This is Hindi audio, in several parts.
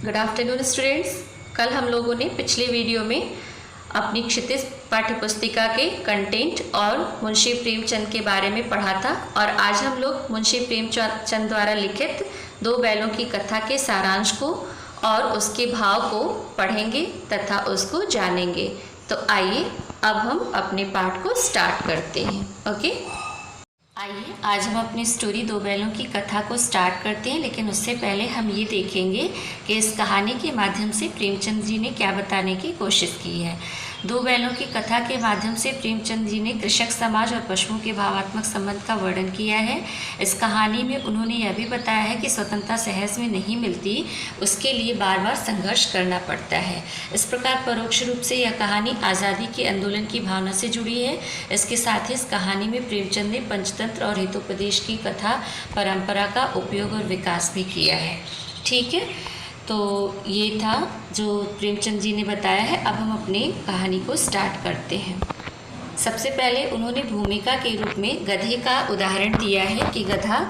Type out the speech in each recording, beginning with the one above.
Good afternoon students. कल हम लोगों ने पिछले वीडियो में अपनी क्षितिज पाठ्यपुस्तिका के कंटेंट और मुंशी प्रेमचंद के बारे में पढ़ा था और आज हम लोग मुंशी प्रेमचंद द्वारा लिखित दो बैलों की कथा के सारांश को और उसके भाव को पढ़ेंगे तथा उसको जानेंगे। तो आइए अब हम अपने पाठ को स्टार्ट करते हैं। ओके, आइए आज हम अपनी स्टोरी दो बैलों की कथा को स्टार्ट करते हैं, लेकिन उससे पहले हम ये देखेंगे कि इस कहानी के माध्यम से प्रेमचंद जी ने क्या बताने की कोशिश की है। दो बैलों की कथा के माध्यम से प्रेमचंद जी ने कृषक समाज और पशुओं के भावात्मक संबंध का वर्णन किया है। इस कहानी में उन्होंने यह भी बताया है कि स्वतंत्रता सहज में नहीं मिलती, उसके लिए बार बार संघर्ष करना पड़ता है। इस प्रकार परोक्ष रूप से यह कहानी आज़ादी के आंदोलन की भावना से जुड़ी है। इसके साथ ही इस कहानी में प्रेमचंद ने पंचतंत्र और हितोपदेश की कथा परंपरा का उपयोग और विकास भी किया है। ठीक है, तो ये था जो प्रेमचंद जी ने बताया है। अब हम अपनी कहानी को स्टार्ट करते हैं। सबसे पहले उन्होंने भूमिका के रूप में गधे का उदाहरण दिया है कि गधा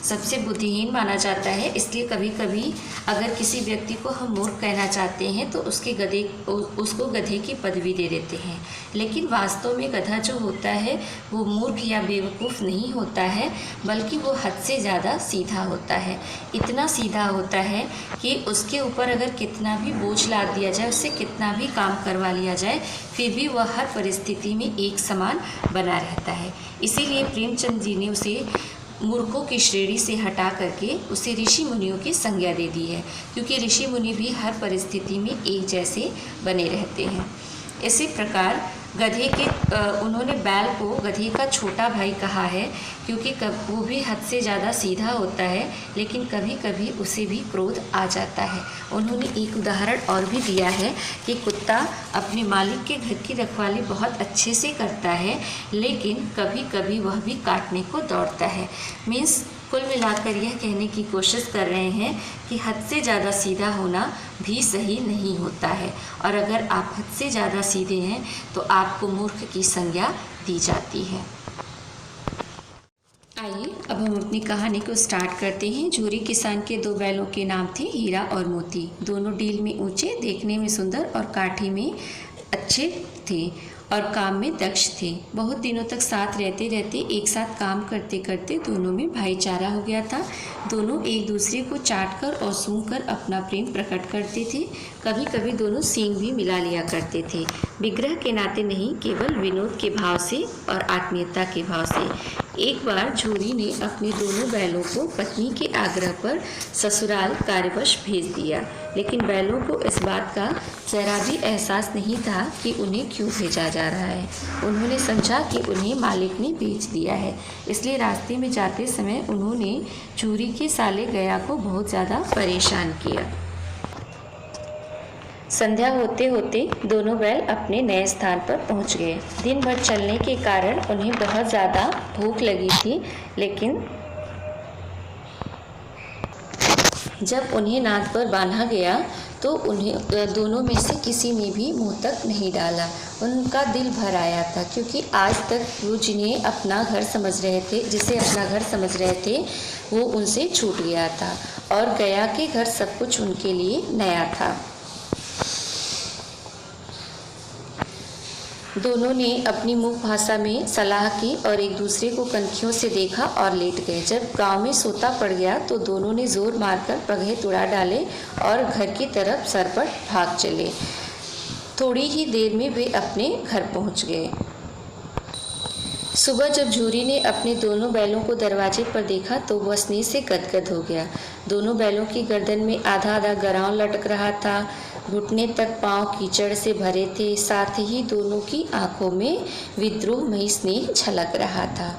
सबसे बुद्धिहीन माना जाता है, इसलिए कभी कभी अगर किसी व्यक्ति को हम मूर्ख कहना चाहते हैं तो उसको गधे की पदवी दे देते हैं। लेकिन वास्तव में गधा जो होता है वो मूर्ख या बेवकूफ़ नहीं होता है, बल्कि वो हद से ज़्यादा सीधा होता है। इतना सीधा होता है कि उसके ऊपर अगर कितना भी बोझ लाद दिया जाए, उससे कितना भी काम करवा लिया जाए, फिर भी वह हर परिस्थिति में एक समान बना रहता है। इसीलिए प्रेमचंद जी ने उसे मूर्खों की श्रेणी से हटा करके उसे ऋषि मुनियों की संज्ञा दे दी है, क्योंकि ऋषि मुनि भी हर परिस्थिति में एक जैसे बने रहते हैं। इसी प्रकार गधे के उन्होंने बैल को गधे का छोटा भाई कहा है, क्योंकि वो भी हद से ज़्यादा सीधा होता है, लेकिन कभी कभी उसे भी क्रोध आ जाता है। उन्होंने एक उदाहरण और भी दिया है कि कुत्ता अपने मालिक के घर की रखवाली बहुत अच्छे से करता है, लेकिन कभी कभी वह भी काटने को दौड़ता है। मीन्स कुल मिलाकर यह कहने की कोशिश कर रहे हैं कि हद से ज़्यादा सीधा होना भी सही नहीं होता है, और अगर आप हद से ज़्यादा सीधे हैं तो आपको मूर्ख की संज्ञा दी जाती है। आइए अब हम अपनी कहानी को स्टार्ट करते हैं। झूरी किसान के दो बैलों के नाम थे हीरा और मोती। दोनों डील में ऊंचे, देखने में सुंदर और काठी में अच्छे थे और काम में दक्ष थे। बहुत दिनों तक साथ रहते रहते एक साथ काम करते करते दोनों में भाईचारा हो गया था। दोनों एक दूसरे को चाटकर और सूंघकर अपना प्रेम प्रकट करते थे। कभी कभी दोनों सींग भी मिला लिया करते थे, विग्रह के नाते नहीं, केवल विनोद के भाव से और आत्मीयता के भाव से। एक बार झूरी ने अपने दोनों बैलों को पत्नी के आग्रह पर ससुराल कार्यवश भेज दिया, लेकिन बैलों को इस बात का जरा भी एहसास नहीं था कि उन्हें क्यों भेजा जा रहा है। उन्होंने समझा कि उन्हें मालिक ने बेच दिया है, इसलिए रास्ते में जाते समय उन्होंने झूरी के साले गया को बहुत ज़्यादा परेशान किया। संध्या होते होते दोनों बैल अपने नए स्थान पर पहुंच गए। दिन भर चलने के कारण उन्हें बहुत ज़्यादा भूख लगी थी, लेकिन जब उन्हें नाद पर बांधा गया तो उन्हें दोनों में से किसी ने भी मुंह तक नहीं डाला। उनका दिल भर आया था, क्योंकि आज तक वो जिसे अपना घर समझ रहे थे वो उनसे छूट गया था, और गया के घर सब कुछ उनके लिए नया था। दोनों ने अपनी मुख भाषा में सलाह की और एक दूसरे को कनखियों से देखा और लेट गए। जब गांव में सोता पड़ गया तो दोनों ने जोर मारकर पगहे तुड़ा डाले और घर की तरफ सरपट भाग चले। थोड़ी ही देर में वे अपने घर पहुंच गए। सुबह जब झूरी ने अपने दोनों बैलों को दरवाजे पर देखा तो वह स्नेह से गदगद हो गया। दोनों बैलों की गर्दन में आधा आधा गराउन लटक रहा था, घुटने तक पांव कीचड़ से भरे थे, साथ ही दोनों की आंखों में विद्रोहमयी स्नेह झलक रहा था।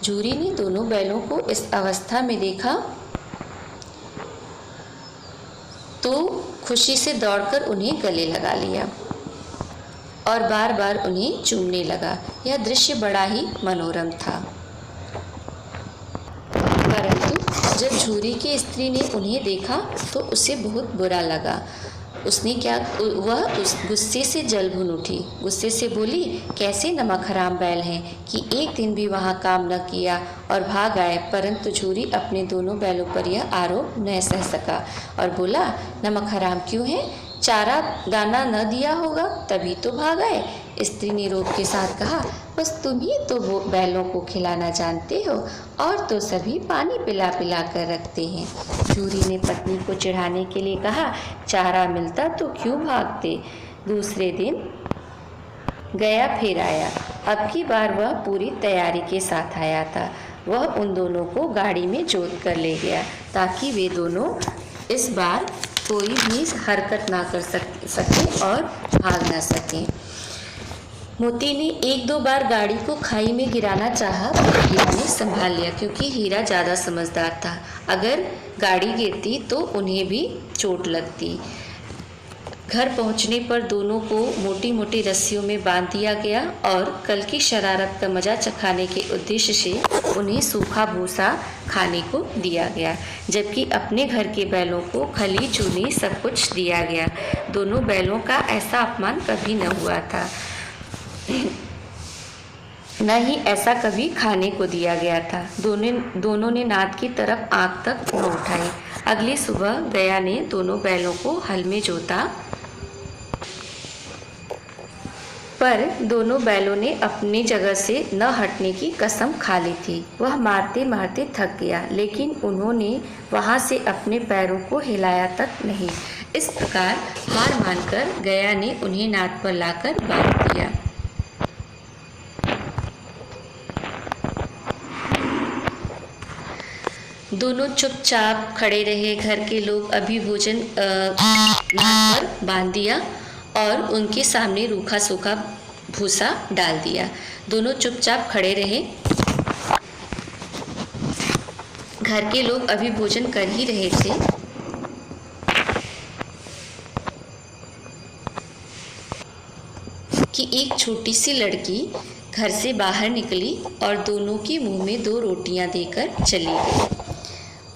झूरी ने दोनों बैलों को इस अवस्था में देखा तो खुशी से दौड़कर उन्हें गले लगा लिया और बार बार उन्हें चूमने लगा। यह दृश्य बड़ा ही मनोरम था, परंतु जब झूरी की स्त्री ने उन्हें देखा तो उसे बहुत बुरा लगा। वह उस गुस्से से जल भुन उठी। गुस्से से बोली, कैसे नमक हराम बैल हैं कि एक दिन भी वहाँ काम न किया और भाग आए। परंतु झूरी अपने दोनों बैलों पर यह आरोप न सह सका और बोला, नमक हराम क्यों है? चारा दाना न दिया होगा तभी तो भाग आए। स्त्री ने रोब के साथ कहा, बस तुम ही तो वो बैलों को खिलाना जानते हो और तो सभी पानी पिला पिला कर रखते हैं। झूरी ने पत्नी को चिढ़ाने के लिए कहा, चारा मिलता तो क्यों भागते। दूसरे दिन गया फिर आया। अब की बार वह पूरी तैयारी के साथ आया था। वह उन दोनों को गाड़ी में जोत कर ले गया ताकि वे दोनों इस बार कोई भी हरकत ना कर सके और भाग ना सके। मोती ने एक दो बार गाड़ी को खाई में गिराना चाहा, पर हीरा ने संभाल लिया क्योंकि हीरा ज़्यादा समझदार था। अगर गाड़ी गिरती तो उन्हें भी चोट लगती। घर पहुंचने पर दोनों को मोटी मोटी रस्सियों में बांध दिया गया और कल की शरारत का मजा चखाने के उद्देश्य से उन्हें सूखा भूसा खाने को दिया गया, जबकि अपने घर के बैलों को खली चूनी सब कुछ दिया गया। दोनों बैलों का ऐसा अपमान कभी न हुआ था, न ही ऐसा कभी खाने को दिया गया था। दोनों ने नाद की तरफ आंख तक न उठाई। अगली सुबह गया ने दोनों बैलों को हल में जोता, पर दोनों बैलों ने अपनी जगह से न हटने की कसम खा ली थी। वह मारते मारते थक गया, लेकिन उन्होंने वहां से अपने पैरों को हिलाया तक नहीं। इस प्रकार हार मानकर गया ने उन्हें नाद पर लाकर बांध दिया। दोनों चुपचाप खड़े रहे। घर के लोग अभी भोजन नाद पर बांध दिया और उनके सामने रूखा सूखा भूसा डाल दिया। दोनों चुपचाप खड़े रहे। घर के लोग अभी भोजन कर ही रहे थे कि एक छोटी सी लड़की घर से बाहर निकली और दोनों के मुंह में 2 रोटियां देकर चली गई।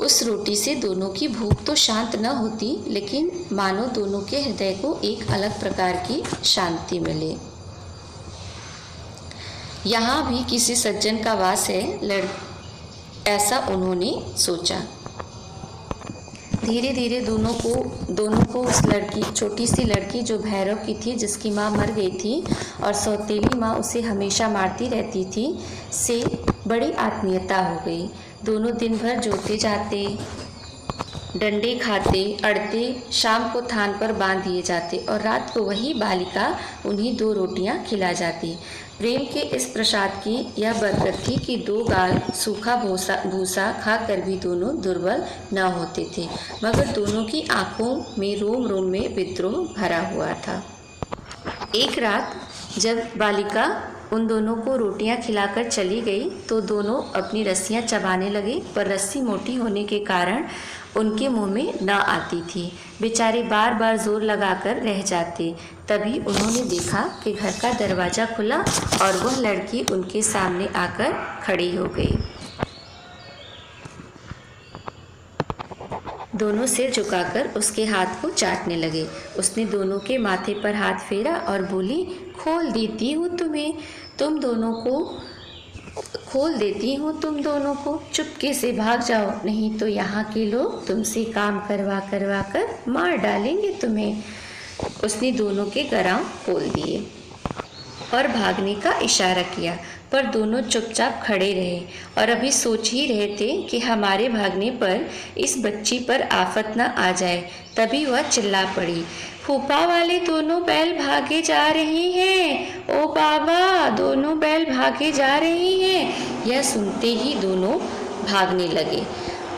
उस रोटी से दोनों की भूख तो शांत न होती, लेकिन मानो दोनों के हृदय को एक अलग प्रकार की शांति मिले। यहाँ भी किसी सज्जन का वास है, ऐसा उन्होंने सोचा। धीरे धीरे दोनों को उस छोटी सी लड़की जो भैरव की थी, जिसकी माँ मर गई थी और सौतेली माँ उसे हमेशा मारती रहती थी, से बड़ी आत्मीयता हो गई। दोनों दिन भर जोते जाते, डंडे खाते, अड़ते, शाम को थान पर बांध दिए जाते और रात को वही बालिका उन्हीं 2 रोटियां खिला जाती। प्रेम के इस प्रसाद की यह बरकत थी कि 2 गाल सूखा भूसा खाकर भी दोनों दुर्बल न होते थे, मगर दोनों की आंखों में रोम रोम में विद्रोह भरा हुआ था। एक रात जब बालिका उन दोनों को रोटियां खिलाकर चली गई तो दोनों अपनी रस्सियां चबाने लगे, पर रस्सी मोटी होने के कारण उनके मुंह में न आती थी। बेचारे बार बार जोर लगाकर रह जाते। तभी उन्होंने देखा कि घर का दरवाज़ा खुला और वह लड़की उनके सामने आकर खड़ी हो गई। दोनों सिर झुकाकर उसके हाथ को चाटने लगे। उसने दोनों के माथे पर हाथ फेरा और बोली, खोल देती हूँ तुम दोनों को, चुपके से भाग जाओ, नहीं तो यहाँ के लोग तुमसे काम करवा कर मार डालेंगे तुम्हें। उसने दोनों के गरां खोल दिए और भागने का इशारा किया, पर दोनों चुपचाप खड़े रहे और अभी सोच ही रहे थे कि हमारे भागने पर इस बच्ची पर आफत न आ जाए। तभी वह चिल्ला पड़ी, फूफा वाले दोनों बैल भागे जा रहे हैं, ओ बाबा दोनों बैल भागे जा रहे हैं। यह सुनते ही दोनों भागने लगे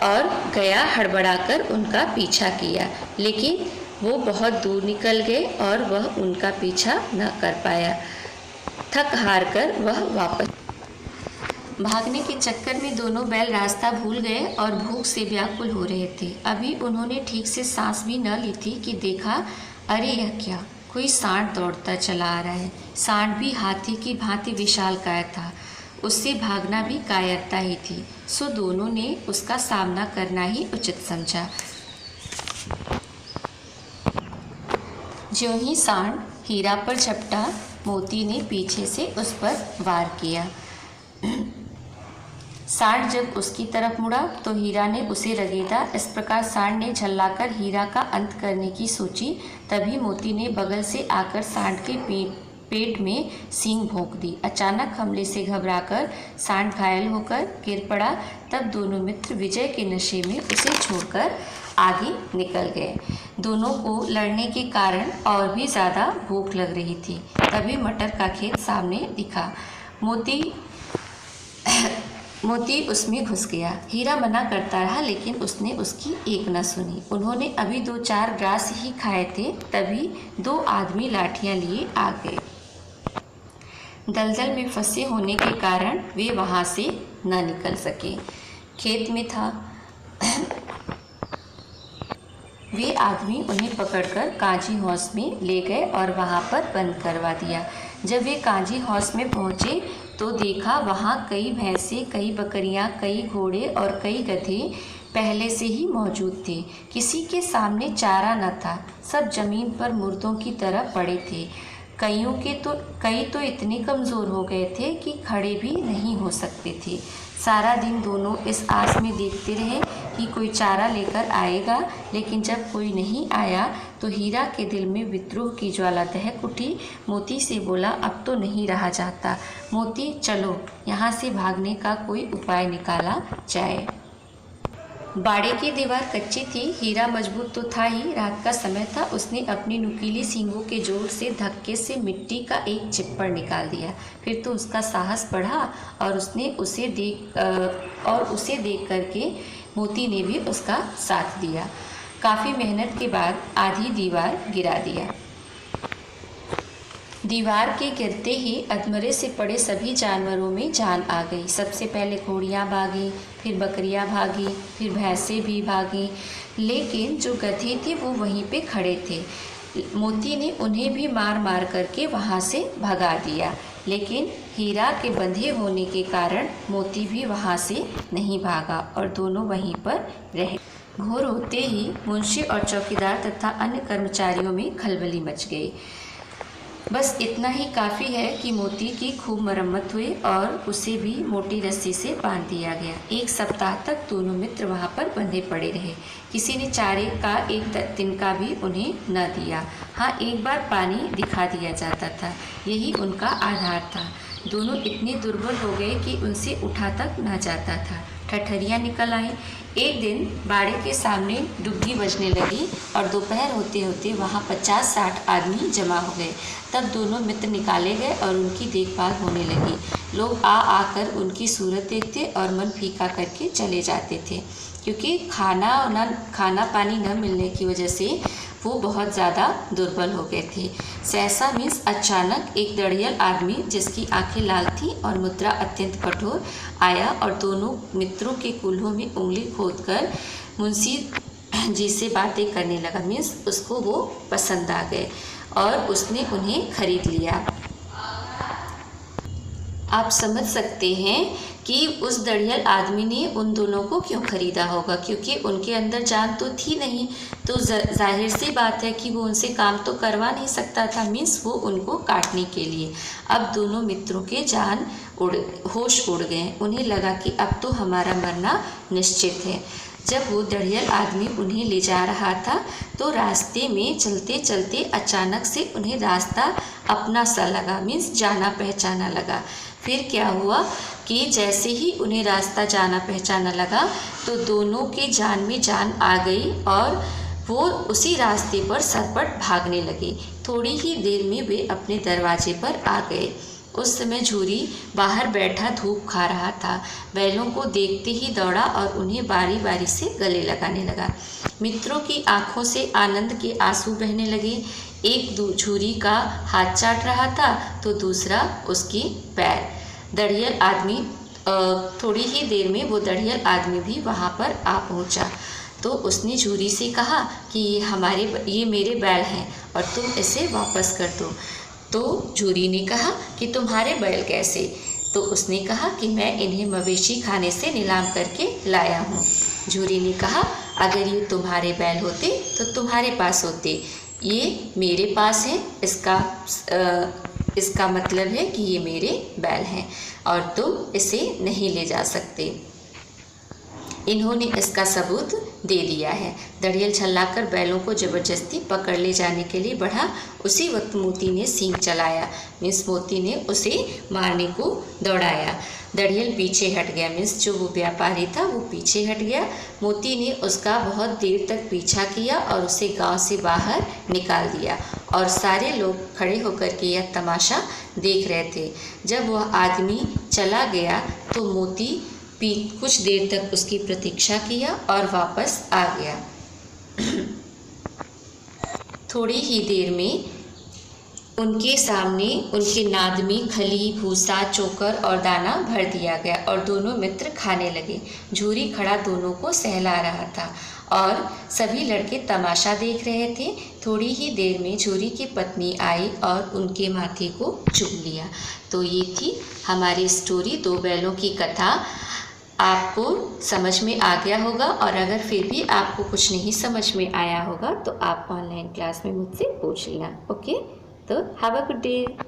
और गया हड़बड़ाकर उनका पीछा किया, लेकिन वो बहुत दूर निकल गए और वह उनका पीछा न कर पाया। थक हार कर वह वापस भागने के चक्कर में दोनों बैल रास्ता भूल गए और भूख से व्याकुल हो रहे थे। अभी उन्होंने ठीक से सांस भी न ली थी कि देखा, अरे यह क्या, कोई सांड दौड़ता चला आ रहा है। सांड भी हाथी की भांति विशालकाय था, उससे भागना भी कायरता ही थी, सो दोनों ने उसका सामना करना ही उचित समझा। ज्यों ही सांड हीरा पर झपटा, मोती ने पीछे से उस पर वार किया। सांड जब उसकी तरफ मुड़ा तो हीरा ने उसे रगेदा। इस प्रकार सांड ने झल्लाकर हीरा का अंत करने की सोची। तभी मोती ने बगल से आकर सांड के पेट में सींग भोंक दी। अचानक हमले से घबराकर सांड घायल होकर गिर पड़ा। तब दोनों मित्र विजय के नशे में उसे छोड़कर आगे निकल गए। दोनों को लड़ने के कारण और भी ज़्यादा भूख लग रही थी। तभी मटर का खेत सामने दिखा। मोती उसमें घुस गया। हीरा मना करता रहा लेकिन उसने उसकी एक न सुनी। उन्होंने अभी 2-4 ग्रास ही खाए थे, तभी 2 आदमी लाठियां लिए आ गए। दलदल में फंसे होने के कारण वे वहां से न निकल सके। खेत में था। वे आदमी उन्हें पकड़कर काजी हाउस में ले गए और वहां पर बंद करवा दिया। जब वे काजी हाउस में पहुंचे तो देखा वहां कई भैंसें, कई बकरियां, कई घोड़े और कई गधे पहले से ही मौजूद थे। किसी के सामने चारा न था। सब जमीन पर मुर्दों की तरह पड़े थे। कई तो इतने कमज़ोर हो गए थे कि खड़े भी नहीं हो सकते थे। सारा दिन दोनों इस आस में देखते रहे कि कोई चारा लेकर आएगा, लेकिन जब कोई नहीं आया तो हीरा के दिल में विद्रोह की ज्वाला दहक उठी। मोती से बोला, अब तो नहीं रहा जाता। मोती, चलो यहाँ से भागने का कोई उपाय निकाला जाए। बाड़े की दीवार कच्ची थी। हीरा मजबूत तो था ही, रात का समय था। उसने अपनी नुकीली सींगों के जोर से धक्के से मिट्टी का एक चिप्पड़ निकाल दिया। फिर तो उसका साहस बढ़ा और उसे देख करके मोती ने भी उसका साथ दिया। काफ़ी मेहनत के बाद आधी दीवार गिरा दिया। दीवार के गिरते ही अधमरे से पड़े सभी जानवरों में जान आ गई। सबसे पहले घोड़ियाँ भागी, फिर बकरियाँ भागी, फिर भैंसें भी भागी, लेकिन जो गधे थे वो वहीं पे खड़े थे। मोती ने उन्हें भी मार मार करके वहाँ से भगा दिया, लेकिन हीरा के बंधे होने के कारण मोती भी वहाँ से नहीं भागा और दोनों वहीं पर रहे। घोर होते ही मुंशी और चौकीदार तथा अन्य कर्मचारियों में खलबली मच गई। बस इतना ही काफ़ी है कि मोती की खूब मरम्मत हुई और उसे भी मोटी रस्सी से बांध दिया गया। 1 सप्ताह तक दोनों मित्र वहाँ पर बंधे पड़े रहे। किसी ने चारे का एक दिन का भी उन्हें न दिया। हाँ, एक बार पानी दिखा दिया जाता था, यही उनका आधार था। दोनों इतने दुर्बल हो गए कि उनसे उठा तक न जाता था। ठठरियाँ निकल आईं। एक दिन बाड़े के सामने डुग्गी बजने लगी और दोपहर होते होते वहाँ 50-60 आदमी जमा हो गए। तब दोनों मित्र निकाले गए और उनकी देखभाल होने लगी। लोग आकर उनकी सूरत देखते और मन फीका करके चले जाते थे, क्योंकि खाना पानी न मिलने की वजह से वो बहुत ज़्यादा दुर्बल हो गए थे। सहसा मीन्स अचानक एक दड़ियल आदमी, जिसकी आंखें लाल थीं और मुद्रा अत्यंत कठोर, आया और दोनों मित्रों के कूल्हों में उंगली खोदकर मुंशी जी से बातें करने लगा। मीन्स उसको वो पसंद आ गए और उसने उन्हें खरीद लिया। आप समझ सकते हैं कि उस दड़ियल आदमी ने उन दोनों को क्यों खरीदा होगा, क्योंकि उनके अंदर जान तो थी नहीं, तो जाहिर सी बात है कि वो उनसे काम तो करवा नहीं सकता था। मीन्स वो उनको काटने के लिए। अब दोनों मित्रों के होश उड़ गए। उन्हें लगा कि अब तो हमारा मरना निश्चित है। जब वो दड़ियल आदमी उन्हें ले जा रहा था तो रास्ते में चलते चलते अचानक से उन्हें रास्ता अपना सा लगा, मीन्स जाना पहचाना लगा। फिर क्या हुआ कि जैसे ही उन्हें रास्ता जाना पहचाना लगा तो दोनों के जान में जान आ गई और वो उसी रास्ते पर सरपट भागने लगे। थोड़ी ही देर में वे अपने दरवाजे पर आ गए। उस समय झूरी बाहर बैठा धूप खा रहा था। बैलों को देखते ही दौड़ा और उन्हें बारी बारी से गले लगाने लगा। मित्रों की आंखों से आनंद के आंसू बहने लगे। एक झूरी का हाथ चाट रहा था तो दूसरा उसकी पैर। दड़ियल आदमी थोड़ी ही देर में वो दड़ियल आदमी भी वहाँ पर आ पहुँचा। तो उसने झूरी से कहा कि ये मेरे बैल हैं और तुम इसे वापस कर दो। तो झूरी ने कहा कि तुम्हारे बैल कैसे? तो उसने कहा कि मैं इन्हें मवेशी खाने से नीलाम करके लाया हूँ। झूरी ने कहा, अगर ये तुम्हारे बैल होते तो तुम्हारे पास होते, ये मेरे पास है, इसका मतलब है कि ये मेरे बैल हैं और तुम इसे नहीं ले जा सकते। इन्होंने इसका सबूत दे दिया है। दड़ियल झल्लाकर बैलों को जबरदस्ती पकड़ ले जाने के लिए बढ़ा। उसी वक्त मोती ने सींग चलाया, मीन्स मोती ने उसे मारने को दौड़ाया। दड़ियल पीछे हट गया, मीन्स जो वो व्यापारी था वो पीछे हट गया। मोती ने उसका बहुत देर तक पीछा किया और उसे गांव से बाहर निकाल दिया और सारे लोग खड़े होकर के यह तमाशा देख रहे थे। जब वह आदमी चला गया तो मोती कुछ देर तक उसकी प्रतीक्षा किया और वापस आ गया। थोड़ी ही देर में उनके सामने उनके नाद में खली, भूसा, चोकर और दाना भर दिया गया और दोनों मित्र खाने लगे। झूरी खड़ा दोनों को सहला रहा था और सभी लड़के तमाशा देख रहे थे। थोड़ी ही देर में झूरी की पत्नी आई और उनके माथे को चूम लिया। तो ये थी हमारी स्टोरी, दो बैलों की कथा। आपको समझ में आ गया होगा और अगर फिर भी आपको कुछ नहीं समझ में आया होगा तो आप ऑनलाइन क्लास में मुझसे पूछ लेना। ओके, तो हैव अ गुड डे।